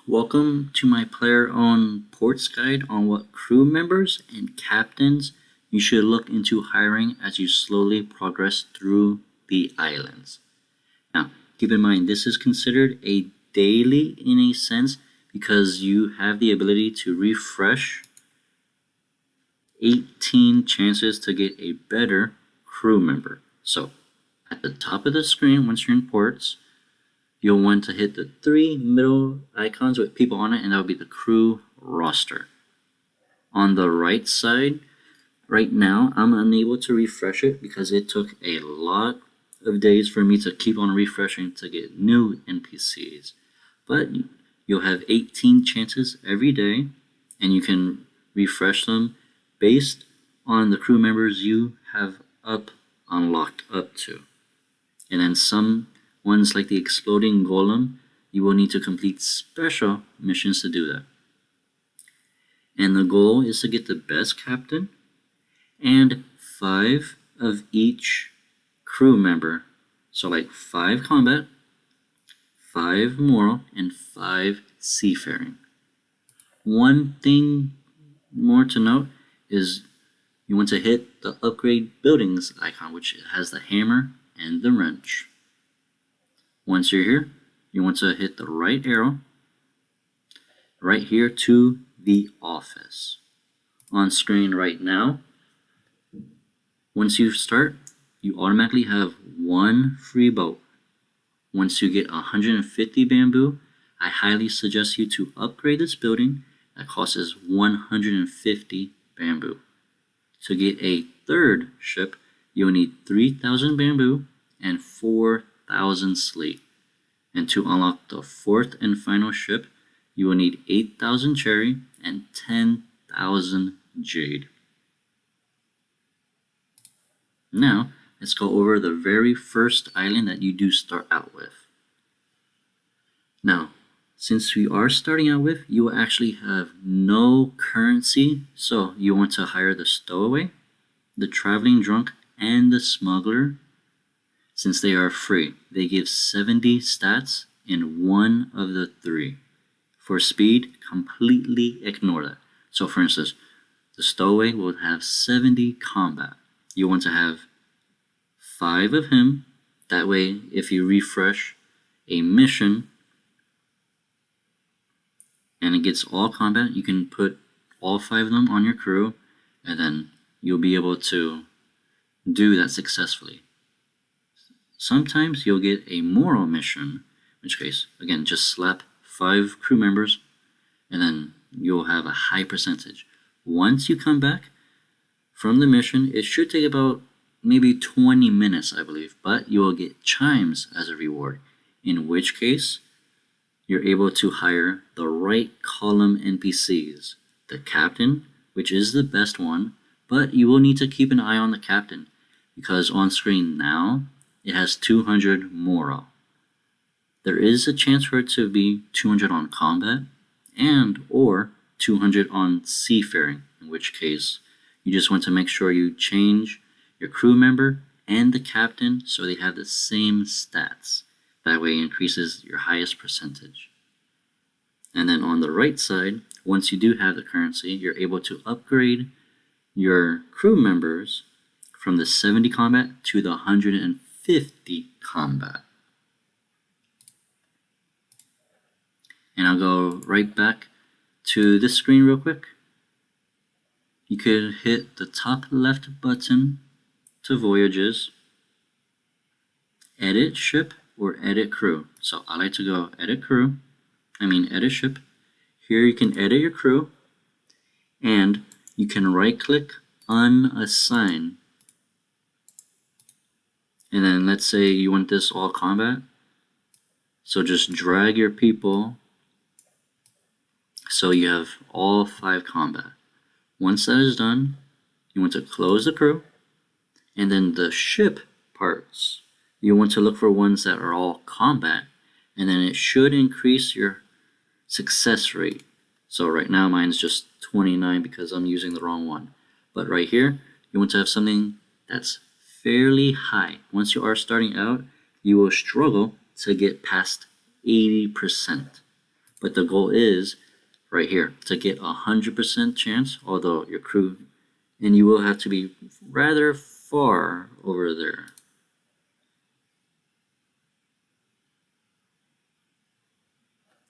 Welcome to my player-owned ports guide on what crew members and captains you should look into hiring as you slowly progress through the islands. Now, keep in mind this is considered a daily in a sense because you have the ability to refresh 18 chances to get a better crew member. So, at the top of the screen, once you're in ports, you'll want to hit the three middle icons with people on it, and that will be the crew roster. On the right side, right now, I'm unable to refresh it because it took a lot of days for me to keep on refreshing to get new NPCs. But you'll have 18 chances every day, and you can refresh them based on the crew members you have unlocked up to. And then some ones like the exploding golem, you will need to complete special missions to do that. And the goal is to get the best captain and 5 of each crew member. So like 5 combat, 5 moral, and 5 seafaring. One thing more to note is you want to hit the upgrade buildings icon, which has the hammer and the wrench. Once you're here, you want to hit the right arrow right here to the office. On screen right now, once you start, you automatically have 1 free boat. Once you get 150 bamboo, I highly suggest you to upgrade this building that costs 150 bamboo. To get a third ship, you'll need 3,000 bamboo and 4,000 slate. And to unlock the 4th and final ship, you will need 8,000 cherry and 10,000 jade. Now, let's go over the very first island that you do start out with. Now, since we are starting out with, you will actually have no currency, so you want to hire the stowaway, the traveling drunk, and the smuggler. Since they are free, they give 70 stats in one of the 3. For speed, completely ignore that. So for instance, the stowaway will have 70 combat. You want to have 5 of him. That way, if you refresh a mission and it gets all combat, you can put all 5 of them on your crew, and then you'll be able to do that successfully. Sometimes you'll get a moral mission, in which case, again, just slap 5 crew members, and then you'll have a high percentage. Once you come back from the mission, it should take about maybe 20 minutes, I believe, but you will get chimes as a reward, in which case, you're able to hire the right column NPCs. The captain, which is the best one, but you will need to keep an eye on the captain, because on screen now, it has 200 moral. There is a chance for it to be 200 on combat and or 200 on seafaring, in which case you just want to make sure you change your crew member and the captain so they have the same stats. That way it increases your highest percentage. And then on the right side, once you do have the currency, you're able to upgrade your crew members from the 70 combat to the 150 combat. And I'll go right back to this screen real quick. You could hit the top left button to voyages, edit ship, or edit crew. So I like to go edit ship. Here you can edit your crew, and you can right click unassign. And then let's say you want this all combat. So just drag your people so you have all 5 combat. Once that is done, you want to close the crew, and then the ship parts, you want to look for ones that are all combat, and then it should increase your success rate. So right now mine's just 29 because I'm using the wrong one. But right here, you want to have something that's fairly high. Once you are starting out, you will struggle to get past 80%. But the goal is right here to get 100% chance, although your crew, and you will have to be rather far over there.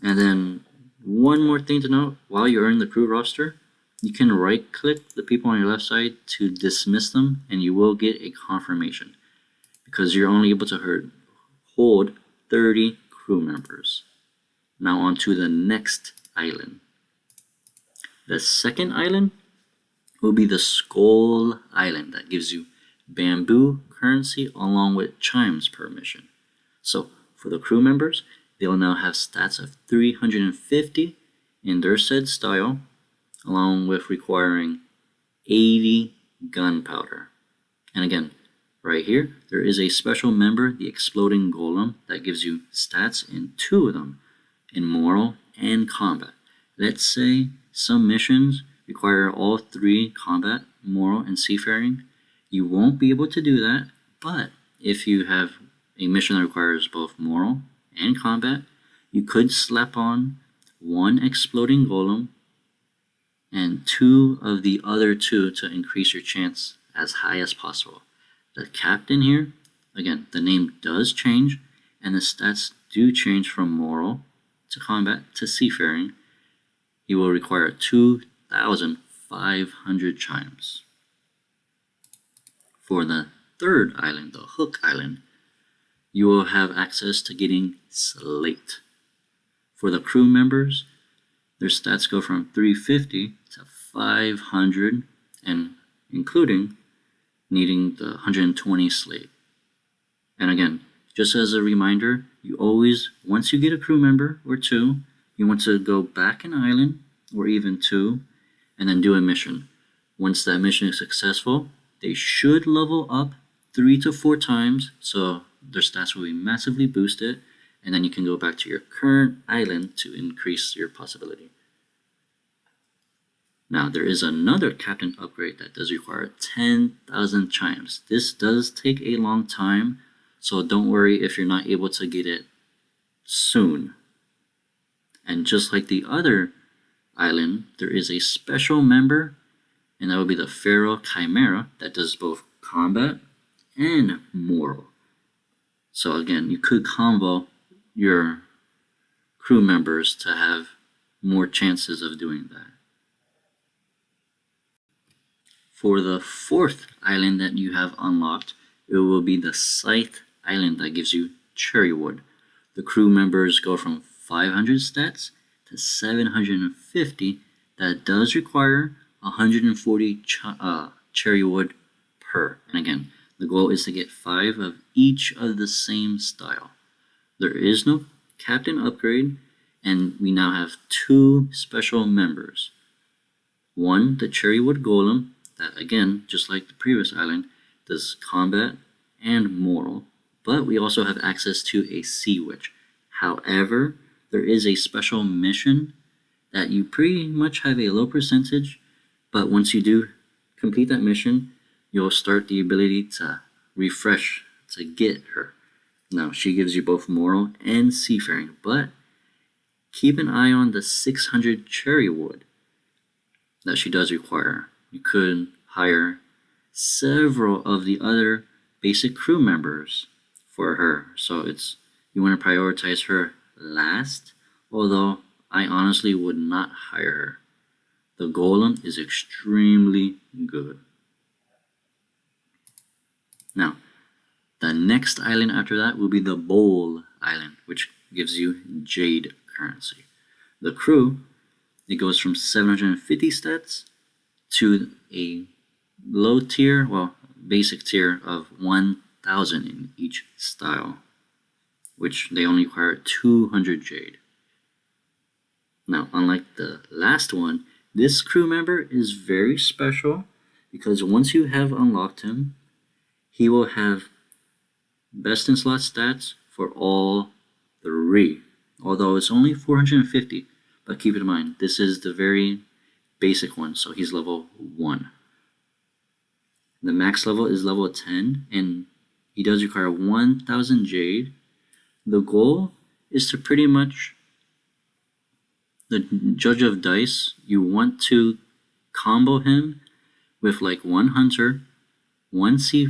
And then one more thing to note, while you're in the crew roster, you can right click the people on your left side to dismiss them, and you will get a confirmation because you're only able to hold 30 crew members. Now on to the next island. The second island will be the Skull Island that gives you bamboo currency along with chimes per mission. So for the crew members, they will now have stats of 350 in their said style, along with requiring 80 gunpowder. And again, right here, there is a special member, the Exploding Golem, that gives you stats in 2 of them, in moral and combat. Let's say some missions require all 3 combat, moral, and seafaring. You won't be able to do that, but if you have a mission that requires both moral and combat, you could slap on 1 Exploding Golem and 2 of the other 2 to increase your chance as high as possible. The captain here, again, the name does change, and the stats do change from moral to combat to seafaring. He will require 2,500 chimes. For the third island, the Hook Island, you will have access to getting Slate. For the crew members, their stats go from 350 to 500, and including needing the 120 Slate. And again, just as a reminder, you always, once you get a crew member or 2, you want to go back an island or even 2 and then do a mission. Once that mission is successful, they should level up 3 to 4 times, so their stats will be massively boosted, and then you can go back to your current island to increase your possibility. Now, there is another captain upgrade that does require 10,000 chimes. This does take a long time, so don't worry if you're not able to get it soon. And just like the other island, there is a special member, and that would be the Pharaoh Chimera, that does both combat and moral. So again, you could combo your crew members to have more chances of doing that. For the fourth island that you have unlocked, it will be the Scythe Island that gives you cherry wood. The crew members go from 500 stats to 750. That does require 140 cherry wood per. And again, the goal is to get 5 of each of the same style. There is no captain upgrade, and we now have 2 special members. One, the Cherrywood Golem, that again, just like the previous island, does combat and moral, but we also have access to a Sea Witch. However, there is a special mission that you pretty much have a low percentage, but once you do complete that mission, you'll start the ability to refresh to get her. Now, she gives you both moral and seafaring, but keep an eye on the 600 cherry wood that she does require. You could hire several of the other basic crew members for her, so you want to prioritize her last, although I honestly would not hire her. The golem is extremely good. Now, the next island after that will be the Bowl Island, which gives you jade currency. The crew, it goes from 750 stats to a low tier, well, basic tier of 1,000 in each style, which they only require 200 jade. Now, unlike the last one, this crew member is very special because once you have unlocked him, he will have best in slot stats for all 3, although it's only 450, but keep in mind, this is the very basic one, so he's level 1. The max level is level 10, and he does require 1,000 jade. The goal is to pretty much the Judge of Dice, you want to combo him with like one Hunter, one Sea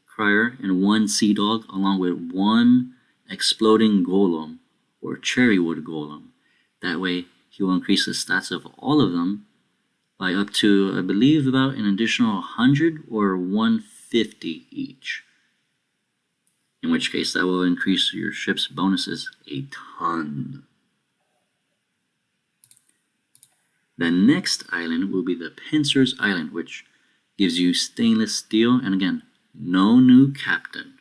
Crier, and one Sea Dog, along with one Exploding Golem or Cherrywood Golem. That way, he will increase the stats of all of them by up to, I believe, about an additional 100 or 150 each. In which case, that will increase your ship's bonuses a ton. The next island will be the Pincer's Island, which gives you stainless steel, and again, no new captain.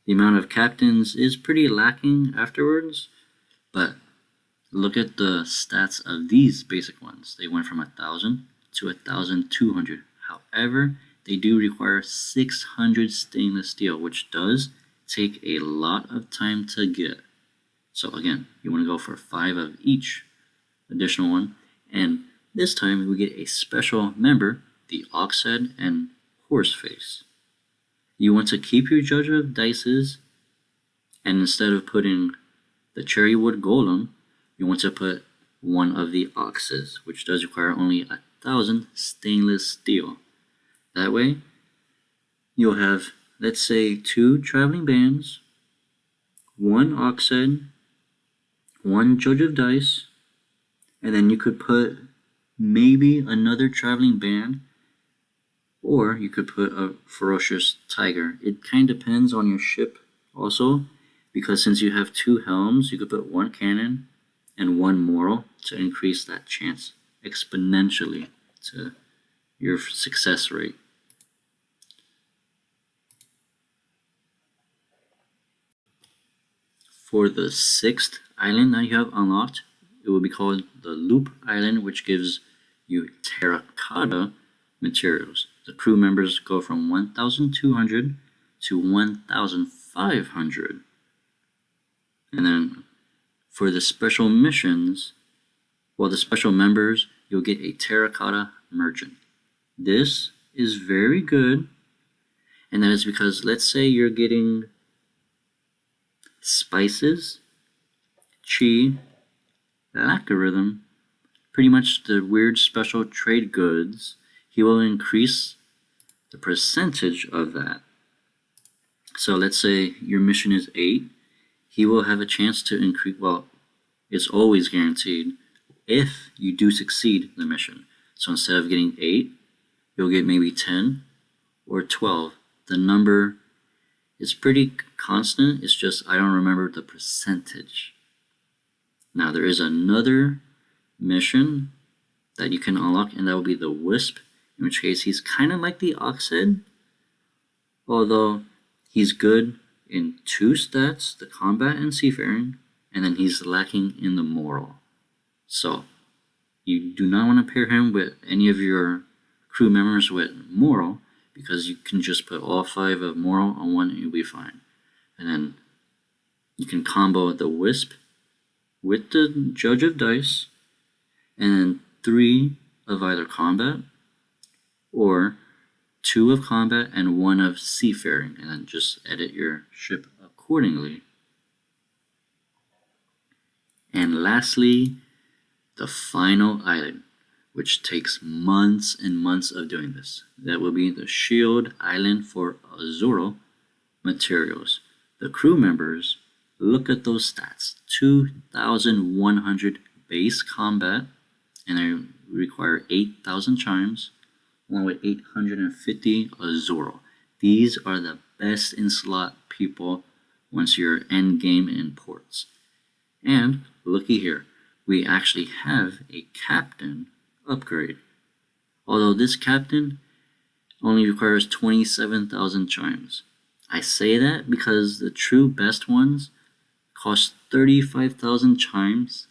The amount of captains is pretty lacking afterwards, but look at the stats of these basic ones. They went from 1,000 to 1,200. However, they do require 600 stainless steel, which does take a lot of time to get. So again, you want to go for 5 of each additional one, and this time we get a special member, the Oxhead and Horseface. You want to keep your Judge of Dices, and instead of putting the Cherrywood Golem, you want to put one of the Oxes, which does require only 1,000 stainless steel. That way, you'll have, let's say, 2 traveling bands, 1 Oxhead, 1 Judge of Dice, and then you could put maybe another traveling band, or you could put a Ferocious Tiger. It kind of depends on your ship also, because since you have 2 helms, you could put 1 cannon and 1 moral to increase that chance exponentially to your success rate. For the 6th island that you have unlocked, it will be called the Loop Island, which gives you terracotta materials. The crew members go from 1,200 to 1,500. And then for the special missions, well, the special members, you'll get a terracotta merchant. This is very good, and that is because, let's say you're getting spices, chi, algorithm, pretty much the weird special trade goods. He will increase the percentage of that. So let's say your mission is 8, he will have a chance to increase, well, it's always guaranteed if you do succeed the mission. So instead of getting 8, you'll get maybe 10 or 12. The number is pretty constant, it's just I don't remember the percentage. Now there is another mission that you can unlock, and that will be the Wisp, in which case he's kind of like the Oxhead, although he's good in 2 stats, the combat and seafaring, and then he's lacking in the moral. So you do not want to pair him with any of your crew members with moral, because you can just put all 5 of moral on one and you'll be fine. And then you can combo the Wisp with the Judge of Dice, and then 3 of either combat, or 2 of combat and 1 of seafaring, and then just edit your ship accordingly. And lastly, the final island, which takes months and months of doing this. That will be the Shield Island for Azuro materials. The crew members, look at those stats. 2,100 base combat, and they require 8,000 chimes, along with 850 Azuro. These are the best in slot people once you're end game in ports. And looky here, we actually have a captain upgrade. Although this captain only requires 27,000 chimes. I say that because the true best ones cost 35,000 chimes,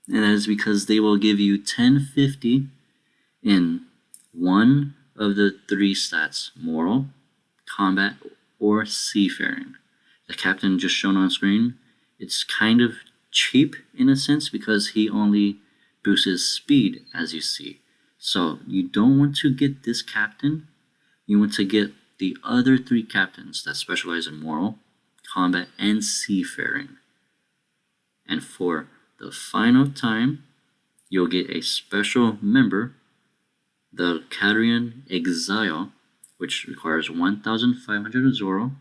and that is because they will give you 1050 in 1 of the 3 stats, moral, combat, or seafaring. The captain just shown on screen, it's kind of cheap in a sense because he only boosts speed, as you see. So you don't want to get this captain, you want to get the other 3 captains that specialize in moral, combat, and seafaring. And for the final time, you'll get a special member, the Catarian Exile, which requires 1,500 Zoro,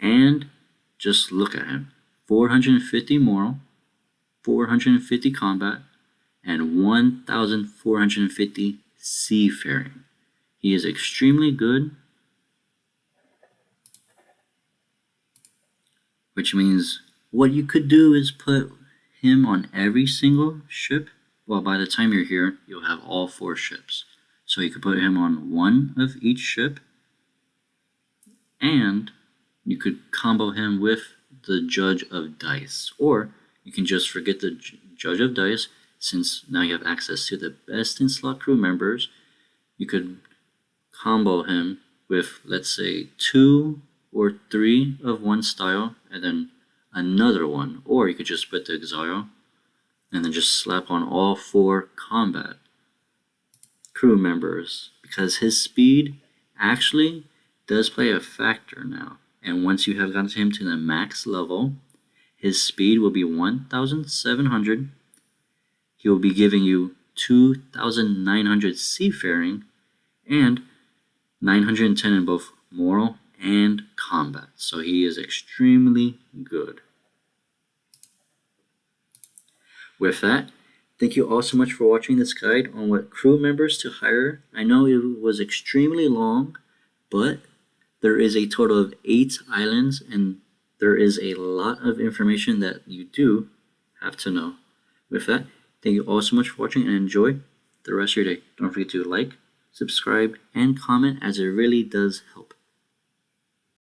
and just look at him. 450 moral, 450 combat, and 1,450 seafaring. He is extremely good, which means what you could do is put him on every single ship. Well, by the time you're here, you'll have all 4 ships. So you could put him on one of each ship, and you could combo him with the Judge of Dice. Or you can just forget the Judge of Dice, since now you have access to the best in slot crew members. You could combo him with, let's say, 2 or 3 of one style, and then another one. Or you could just put the Exile, and then just slap on all 4 combat crew members, because his speed actually does play a factor now. And once you have gotten him to the max level, his speed will be 1,700. He will be giving you 2,900 seafaring and 910 in both moral and combat. So he is extremely good. With that, thank you all so much for watching this guide on what crew members to hire. I know it was extremely long, but there is a total of 8 islands, and there is a lot of information that you do have to know. With that, thank you all so much for watching, and enjoy the rest of your day. Don't forget to like, subscribe, and comment, as it really does help.